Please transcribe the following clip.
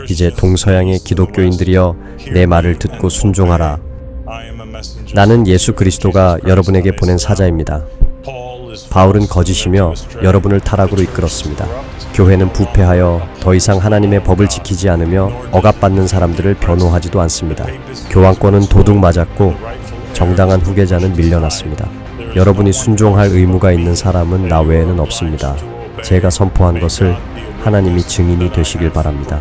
이제 동서양의 기독교인들이여 내 말을 듣고 순종하라. 나는 예수 그리스도가 여러분에게 보낸 사자입니다. 바울은 거짓이며 여러분을 타락으로 이끌었습니다. 교회는 부패하여 더 이상 하나님의 법을 지키지 않으며 억압받는 사람들을 변호하지도 않습니다. 교황권은 도둑 맞았고 정당한 후계자는 밀려났습니다. 여러분이 순종할 의무가 있는 사람은 나 외에는 없습니다. 제가 선포한 것을 하나님이 증인이 되시길 바랍니다.